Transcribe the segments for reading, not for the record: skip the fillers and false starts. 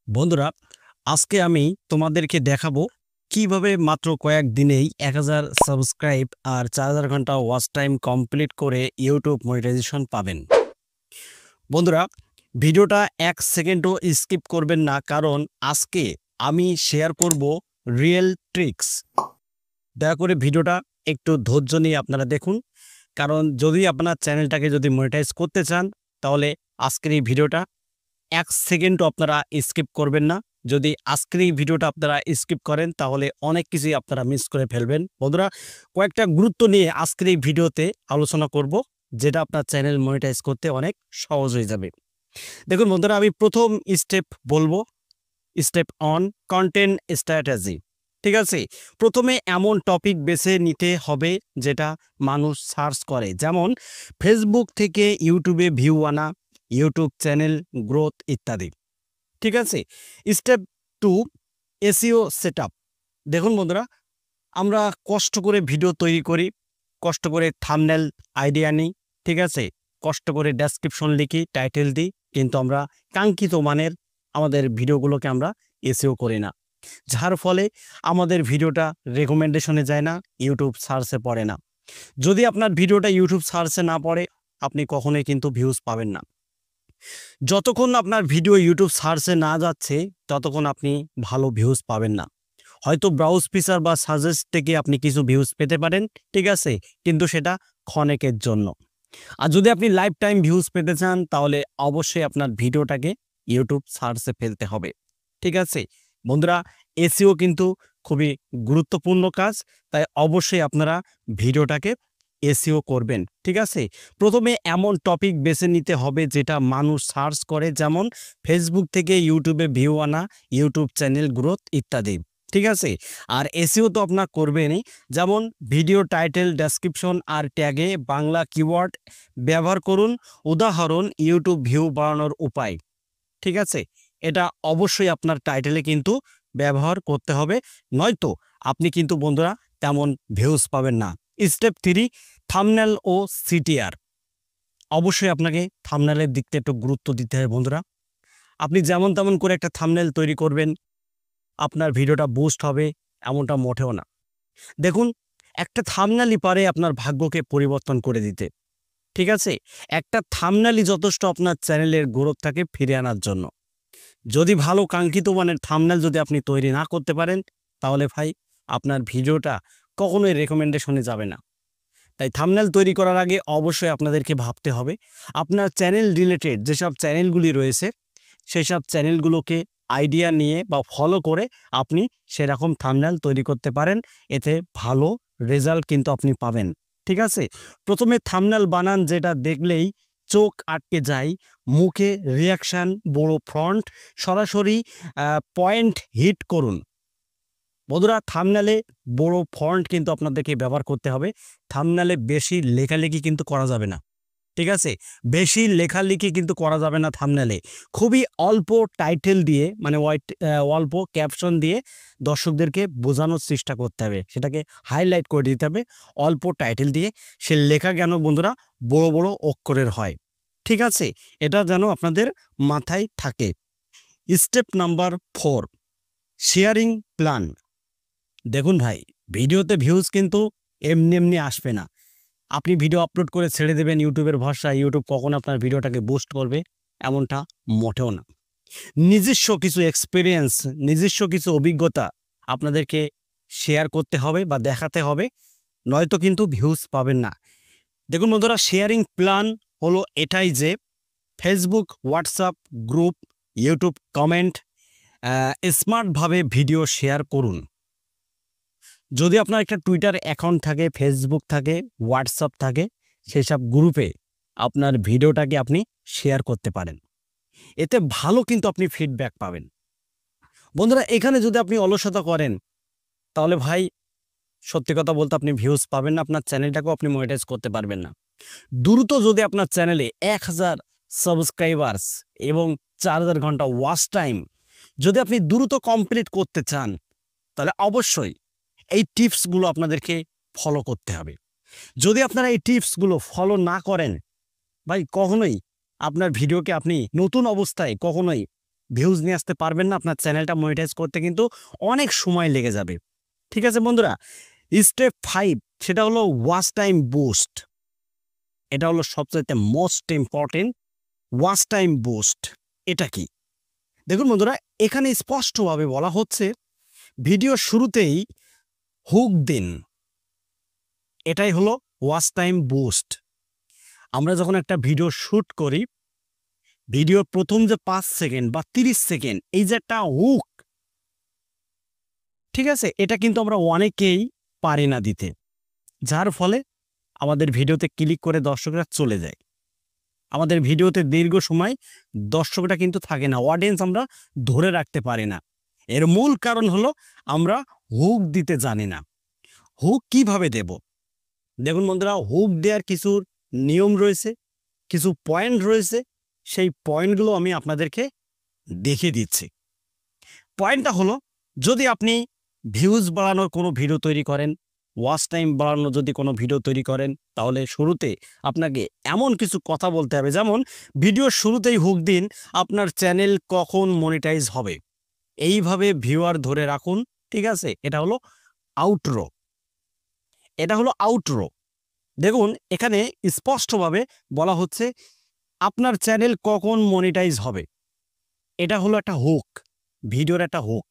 বন্ধুরা, আজকে আমি তোমাদেরকে দেখাবো কিভাবে মাত্র কয়েক দিনেই 1000 সাবস্ক্রাইব আর 4000 ঘন্টা ওয়াচ টাইম কমপ্লিট করে ইউটিউব মনিটাইজেশন পাবেন। বন্ধুরা, ভিডিওটা 1 সেকেন্ডও স্কিপ করবেন না, কারণ আজকে আমি শেয়ার করব রিয়েল ট্রিক্স। দয়া করে ভিডিওটা একটু ধৈর্য নিয়ে আপনারা দেখুন, কারণ যদি আপনার চ্যানেলটাকে যদি মনিটাইজ করতে চান তাহলে আজকের এই ভিডিওটা 1 সেকেন্ডও আপনারা স্কিপ করবেন না। যদি আজকের এই ভিডিওটা আপনারা স্কিপ করেন তাহলে অনেক কিছুই আপনারা মিস করে ফেলবেন। বন্ধুরা, কয়েকটা গুরুত্ব নিয়ে আজকের এই ভিডিওতে আলোচনা করব, যেটা আপনার চ্যানেল মনিটাইজ করতে অনেক সহজ হয়ে যাবে। দেখুন বন্ধুরা, আমি প্রথম স্টেপ বলবো, স্টেপ অন কন্টেন্ট স্ট্র্যাটেজি। ঠিক আছে, প্রথমে এমন টপিক বেছে নিতে হবে যেটা মানুষ সার্চ করে, যেমন ফেসবুক থেকে ইউটিউবে ভিউ আনা, ইউটিউব চ্যানেল গ্রোথ ইত্যাদি। ঠিক আছে, স্টেপ 2 এসইও সেটআপ। দেখুন বন্ধুরা, আমরা কষ্ট করে ভিডিও তৈরি করি, কষ্ট করে থাম্বনেল আইডিয়া নিই, ঠিক আছে, কষ্ট করে ডেসক্রিপশন লিখি, টাইটেল দিই, কিন্তু আমরা কাঙ্ক্ষিত মানের আমাদের ভিডিওগুলোকে আমরা এসইও করি না, যার ফলে আমাদের ভিডিওটা রেকমেন্ডেশনে যায় না, ইউটিউব সার্চে পড়ে না। যদি আপনার ভিডিওটা ইউটিউব সার্চে না পড়ে, আপনি কখনোই কিন্তু ভিউজ পাবেন না। যতক্ষণ আপনার ভিডিও ইউটিউব সার্চে না যাচ্ছে ততক্ষণ আপনি ভালো ভিউজ পাবেন না। হয়তো ব্রাউজ ফিচার বা সাজেস্ট থেকে আপনি কিছু ভিউজ পেতে পারেন, ঠিক আছে, কিন্তু সেটা ক্ষণিকের জন্য। আর যদি আপনি লাইফ টাইম ভিউজ পেতে চান তাহলে অবশ্যই আপনার ভিডিওটাকে ইউটিউব সার্চে ফেলতে হবে। ঠিক আছে বন্ধুরা, এসইও কিন্তু খুবই গুরুত্বপূর্ণ কাজ, তাই অবশ্যই আপনারা ভিডিওটাকে এসইও করবেন। ঠিক আছে, প্রথমে এমন টপিক বেছে নিতে হবে যেটা মানুষ সার্চ করে, যেমন ফেসবুক থেকে ইউটিউবে ভিউ আনা, ইউটিউব চ্যানেল গ্রোথ ইত্যাদি। ঠিক আছে, আর এসইও তো আপনার করবেনই, যেমন ভিডিও টাইটেল, ডেসক্রিপশন আর ট্যাগে বাংলা কিওয়ার্ড ব্যবহার করুন। উদাহরণ, ইউটিউব ভিউ বাড়ানোর উপায়। ঠিক আছে, এটা অবশ্যই আপনার টাইটেলে কিন্তু ব্যবহার করতে হবে, নয়তো আপনি কিন্তু বন্ধুরা তেমন ভিউজ পাবেন না। স্টেপ 3 থাম্বনেল ও সিটিআর। অবশ্যই আপনাকে থাম্বনেলের দিকটা একটু গুরুত্ব দিতে হবে বন্ধুরা। আপনি যেমন তেমন করে একটা থাম্বনেল তৈরি করবেন আপনার ভিডিওটা বুস্ট হবে এমনটা মোটেও না। দেখুন, একটা থাম্বনেলই পারে আপনার ভাগ্যকে পরিবর্তন করে দিতে। ঠিক আছে, একটা থাম্বনেলই যথেষ্ট আপনার চ্যানেলের গ্রোথটাকে ফিরে আনার জন্য। যদি ভালো কাঙ্ক্ষিত মানের থাম্বনেল যদি আপনি তৈরি না করতে পারেন তাহলে ভাই আপনার ভিডিওটা কখনোই রেকমেন্ডেশনে যাবে না। তাই থাম্বনেল তৈরি করার আগে অবশ্যই আপনাদেরকে ভাবতে হবে আপনার চ্যানেল রিলেটেড যেসব চ্যানেলগুলি রয়েছে সেই সব চ্যানেলগুলোকে আইডিয়া নিয়ে বা ফলো করে আপনি সেরকম থাম্বনেল তৈরি করতে পারেন, এতে ভালো রেজাল্ট কিন্তু আপনি পাবেন। ঠিক আছে, প্রথমে থাম্বনেল বানান যেটা দেখলেই চোখ আটকে যায়, মুখে রিয়াকশান, বড় ফ্রন্ট, সরাসরি পয়েন্ট হিট করুন। বন্ধুরা, থাম্বনেলে বড় ফন্ট কিন্তু আপনাদেরকে ব্যবহার করতে হবে। থাম্বনেলে বেশি লেখালেখি কিন্তু করা যাবে না। ঠিক আছে, বেশি লেখালেখি কিন্তু করা যাবে না থাম্বনেলে। খুবই অল্প টাইটেল দিয়ে, মানে অল্প ক্যাপশন দিয়ে দর্শকদেরকে বোঝানোর চেষ্টা করতে হবে, সেটাকে হাইলাইট করে দিতে হবে অল্প টাইটেল দিয়ে। সে লেখা যেন বন্ধুরা বড় বড় অক্ষরের হয়। ঠিক আছে, এটা যেন আপনাদের মাথায় থাকে। Step number 4 sharing plan. দেখুন ভাই, ভিডিওতে ভিউজ কিন্তু এমনি এমনি আসবে না। আপনি ভিডিও আপলোড করে ছেড়ে দেবেন ইউটিউবের ভরসায়, ইউটিউব কখন আপনার ভিডিওটাকে বুস্ট করবে এমনটা মোটেও না। নিজস্ব কিছু এক্সপিরিয়েন্স, নিজস্ব কিছু অভিজ্ঞতা আপনাদেরকে শেয়ার করতে হবে বা দেখাতে হবে, নয়তো কিন্তু ভিউজ পাবেন না। দেখুন বন্ধুরা, শেয়ারিং প্ল্যান হলো এটাই যে Facebook, WhatsApp group, YouTube comment, স্মার্টভাবে ভিডিও শেয়ার করুন। যদি আপনার একটা টুইটার অ্যাকাউন্ট থাকে, ফেসবুক থাকে, হোয়াটসঅ্যাপ থাকে, সেসব গ্রুপে আপনার ভিডিওটাকে আপনি শেয়ার করতে পারেন, এতে ভালো কিন্তু আপনি ফিডব্যাক পাবেন। বন্ধুরা, এখানে যদি আপনি অলসতা করেন তাহলে ভাই সত্যি কথা বলতে আপনি ভিউজ পাবেন না, আপনার চ্যানেলটাকেও আপনি মনিটাইজ করতে পারবেন না। দ্রুত যদি আপনার চ্যানেলে 1000 সাবস্ক্রাইবার্স এবং 4000 ঘন্টা ওয়াচ টাইম যদি আপনি দ্রুত কমপ্লিট করতে চান তাহলে অবশ্যই এই টিপসগুলো আপনাদেরকে ফলো করতে হবে। যদি আপনারা এই টিপসগুলো ফলো না করেন ভাই, কখনোই আপনার ভিডিওকে আপনি নতুন অবস্থায় কখনোই ভিউজ নিয়ে আসতে পারবেন না, আপনার চ্যানেলটা মনিটাইজ করতে কিন্তু অনেক সময় লেগে যাবে। ঠিক আছে বন্ধুরা, স্টেপ 5 সেটা হলো ওয়াচ টাইম বুস্ট। এটা হলো সবচাইতে most important, watch time boost. এটা কি? দেখুন বন্ধুরা, এখানে স্পষ্টভাবে বলা হচ্ছে ভিডিও শুরুতেই হুক দিন, এটাই হলো ওয়াচ টাইম বুস্ট। আমরা যখন একটা ভিডিও শুট করি, ভিডিওর প্রথম যে 5 সেকেন্ড বা 30 সেকেন্ড এই যে একটা হুক, ঠিক আছে, এটা কিন্তু আমরা অনেকেই পারি না দিতে, যার ফলে আমাদের ভিডিওতে ক্লিক করে দর্শকরা চলে যায়। আমাদের ভিডিওতে দীর্ঘ সময় দর্শকরা কিন্তু থাকে না, অডিয়েন্স আমরা ধরে রাখতে পারি না। এর মূল কারণ হলো আমরা হুক দিতে জানি না। হুক কিভাবে দেব? দেখুন বন্ধুরা, হুক দেওয়ার কিছু নিয়ম রয়েছে, কিছু পয়েন্ট রয়েছে, সেই পয়েন্টগুলো আমি আপনাদেরকে দেখিয়ে দিচ্ছি। পয়েন্টটা হলো, যদি আপনি ভিউজ বাড়ানোর কোনো ভিডিও তৈরি করেন, ওয়াচ টাইম বাড়ানোর যদি কোনো ভিডিও তৈরি করেন, তাহলে শুরুতে আপনাকে এমন কিছু কথা বলতে হবে, যেমন ভিডিওর শুরুতেই হুক দিন, আপনার চ্যানেল কখন মনিটাইজ হবে, এইভাবে ভিউয়ার ধরে রাখুন। ঠিক আছে, এটা হলো আউটরো। এটা হলো আউটরো। দেখুন এখানে স্পষ্টভাবে বলা হচ্ছে আপনার চ্যানেল কখন মনিটাইজ হবে, এটা হলো একটা হুক, ভিডিওর একটা হুক।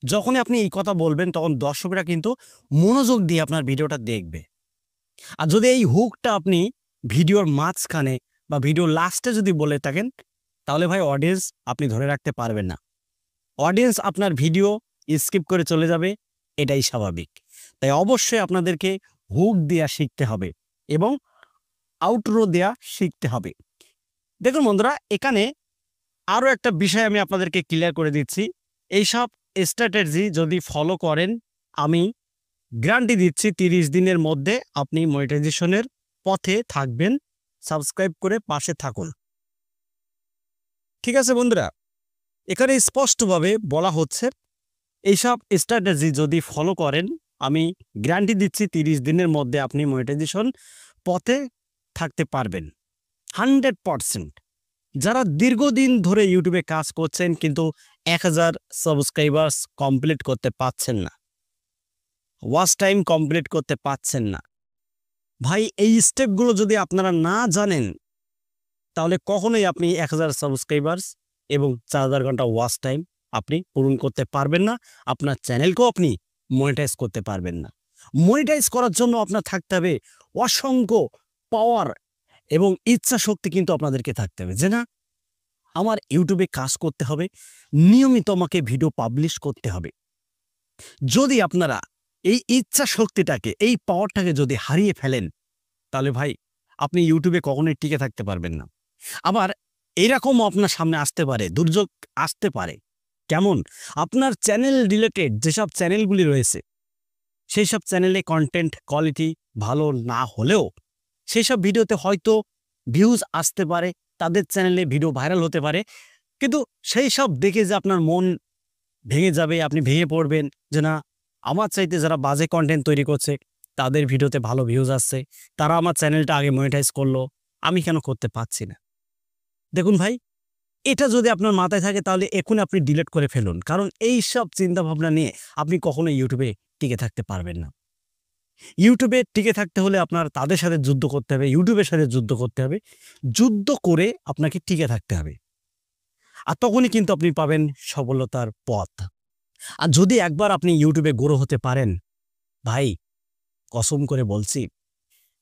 যখনই আপনি এই কথা বলবেন তখন দর্শকরা কিন্তু মনোযোগ দিয়ে আপনার ভিডিওটা দেখবে। আর যদি এই হুকটা আপনি ভিডিওর মাঝখানে বা ভিডিও লাস্টে যদি বলে থাকেন, তাহলে ভাই অডিয়েন্স আপনি ধরে রাখতে পারবেন না, অডিয়েন্স আপনার ভিডিও স্কিপ করে চলে যাবে, এটাই স্বাভাবিক। তাই অবশ্যই আপনাদেরকে হুক দেওয়া শিখতে হবে এবং আউটরো দেওয়া শিখতে হবে। দেখুন বন্ধুরা, এখানে আরও একটা বিষয় আমি আপনাদেরকে ক্লিয়ার করে দিচ্ছি। এইসব স্ট্র্যাটেজি যদি ফলো করেন, আমি গ্যারান্টি দিচ্ছি 30 দিনের মধ্যে আপনি মনিটাইজেশনের পথে থাকবেন। সাবস্ক্রাইব করে পাশে থাকুন। ঠিক আছে বন্ধুরা, এখানে স্পষ্টভাবে বলা হচ্ছে এইসব স্ট্র্যাটেজি যদি ফলো করেন, আমি গ্যারান্টি দিচ্ছি 30 দিনের মধ্যে আপনি মনিটাইজেশন পথে থাকতে পারবেন 100%। যারা দীর্ঘদিন ধরে ইউটিউবে কাজ করছেন কিন্তু 1000 সাবস্ক্রাইবার্স কমপ্লিট করতে পারছেন না, ওয়াচ টাইম কমপ্লিট করতে পারছেন না, ভাই এই স্টেপগুলো যদি আপনারা না জানেন, তাহলে কখনোই আপনি 1000 সাবস্ক্রাইবার্স এবং 4000 ঘন্টা ওয়াচ টাইম আপনি পূরণ করতে পারবেন না, আপনার চ্যানেলকেও আপনি মনিটাইজ করতে পারবেন না। মনিটাইজ করার জন্য আপনার থাকতে হবে অসংখ্য পাওয়ার এবং ইচ্ছা শক্তি, কিন্তু আপনাদেরকে থাকতে হবে যে না, আমার ইউটিউবে কাজ করতে হবে, নিয়মিত আমাকে ভিডিও পাবলিশ করতে হবে। যদি আপনারা এই ইচ্ছা শক্তিটাকে, এই পাওয়ারটাকে যদি হারিয়ে ফেলেন, তাহলে ভাই আপনি ইউটিউবে কখনোই টিকে থাকতে পারবেন না। আবার এরকমও আপনার সামনে আসতে পারে, দুর্যোগ আসতে পারে। কেমন? আপনার চ্যানেল রিলেটেড যেসব চ্যানেলগুলি রয়েছে, সেই সব চ্যানেলে কন্টেন্ট কোয়ালিটি ভালো না হলেও সেই সব ভিডিওতে হয়তো ভিউজ আসতে পারে, তাদের চ্যানেলে ভিডিও ভাইরাল হতে পারে, কিন্তু সেই সব দেখে যে আপনার মন ভেঙে যাবে, আপনি ভেঙে পড়বেন যে না, আমার চাইতে যারা বাজে কন্টেন্ট তৈরি করছে তাদের ভিডিওতে ভালো ভিউজ আসছে, তারা আমার চ্যানেলটা আগে মনিটাইজ করলো, আমি কেন করতে পারছি না। দেখুন ভাই, এটা যদি আপনার মাথায় থাকে তাহলে এখন আপনি ডিলিট করে ফেলুন, কারণ এই সব চিন্তা ভাবনা নিয়ে আপনি কখনো ইউটিউবে টিকে থাকতে পারবেন না। ইউটিউবে টিকে থাকতে হলে আপনার তাদের সাথে যুদ্ধ করতে হবে, ইউটিউবের সাথে যুদ্ধ করতে হবে, যুদ্ধ করে আপনাকে টিকে থাকতে হবে। আর তখনই কিন্তু আপনি পাবেন সফলতার পথ। আর যদি একবার আপনি ইউটিউবে গ্রো হতে পারেন, ভাই কসম করে বলছি,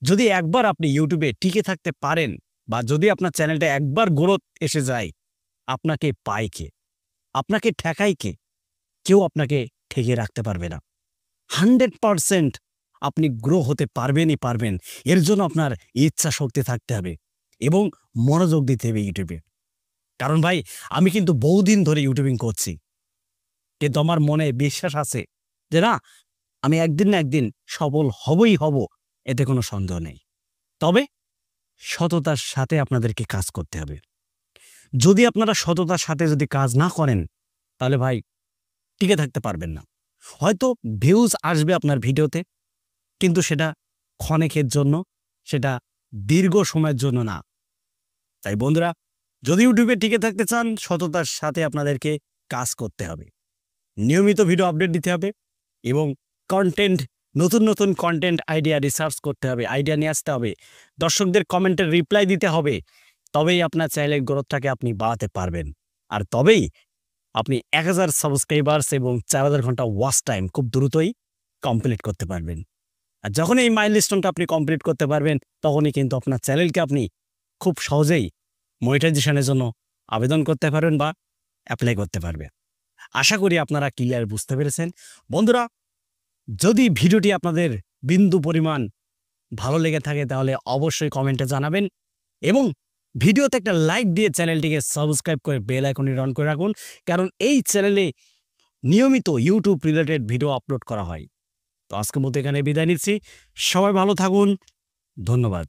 যদি একবার আপনি ইউটিউবে টিকে থাকতে পারেন বা যদি আপনার চ্যানেলটা একবার গ্রোথ এসে যায়, আপনাকে পায় কে? আপনাকে ঠেকায় কে? কেউ আপনাকে ঠেকিয়ে রাখতে পারবে না। 100% আপনি গ্রো হতে পারবেনই পারবেন। এর জন্য আপনার ইচ্ছা শক্তি থাকতে হবে এবং মনোযোগ দিতে হবে ইউটিউবে। কারণ ভাই, আমি কিন্তু বহুদিন ধরে ইউটিউবিং করছি, কিন্তু আমার মনে বিশ্বাস আছে যে না, আমি একদিন না একদিন সফল হবই হব, এতে কোনো সন্দেহ নেই। তবে সততার সাথে আপনাদেরকে কাজ করতে হবে। যদি আপনারা সততার সাথে যদি কাজ না করেন, তাহলে ভাই টিকে থাকতে পারবেন না। হয়তো ভিউজ আসবে আপনার ভিডিওতে, কিন্তু সেটা ক্ষণিকের জন্য, সেটা দীর্ঘ সময়ের জন্য না। তাই বন্ধুরা, যদি ইউটিউবে টিকে থাকতে চান, সততার সাথে আপনাদেরকে কাজ করতে হবে, নিয়মিত ভিডিও আপডেট দিতে হবে এবং কন্টেন্ট, নতুন নতুন কন্টেন্ট আইডিয়া রিসার্চ করতে হবে, আইডিয়া নিয়ে আসতে হবে, দর্শকদের কমেন্টের রিপ্লাই দিতে হবে। তবেই আপনার চ্যানেলের গ্রোথটাকে আপনি বাড়াতে পারবেন। আর তবেই আপনি 1000 সাবস্ক্রাইবার্স এবং 4000 ঘন্টা ওয়াচ টাইম খুব দ্রুতই কমপ্লিট করতে পারবেন। আর যখন এই মাইলস্টোনটা আপনি কমপ্লিট করতে পারবেন, তখনই কিন্তু আপনার চ্যানেলকে আপনি খুব সহজেই মনিটাইজেশনের জন্য আবেদন করতে পারবেন বা অ্যাপ্লাই করতে পারবেন। আশা করি আপনারা ক্লিয়ার বুঝতে পেরেছেন। বন্ধুরা, যদি ভিডিওটি আপনাদের বিন্দু পরিমাণ ভালো লেগে থাকে তাহলে অবশ্যই কমেন্টে জানাবেন এবং ভিডিওতে একটা লাইক দিয়ে চ্যানেলটিকে সাবস্ক্রাইব করে বেল আইকনটি অন করে রাখুন, কারণ এই চ্যানেলে নিয়মিত ইউটিউব রিলেটেড ভিডিও আপলোড করা হয়। তো আজকের মতো এখানে বিদায় নিচ্ছি। সবাই ভালো থাকুন। ধন্যবাদ।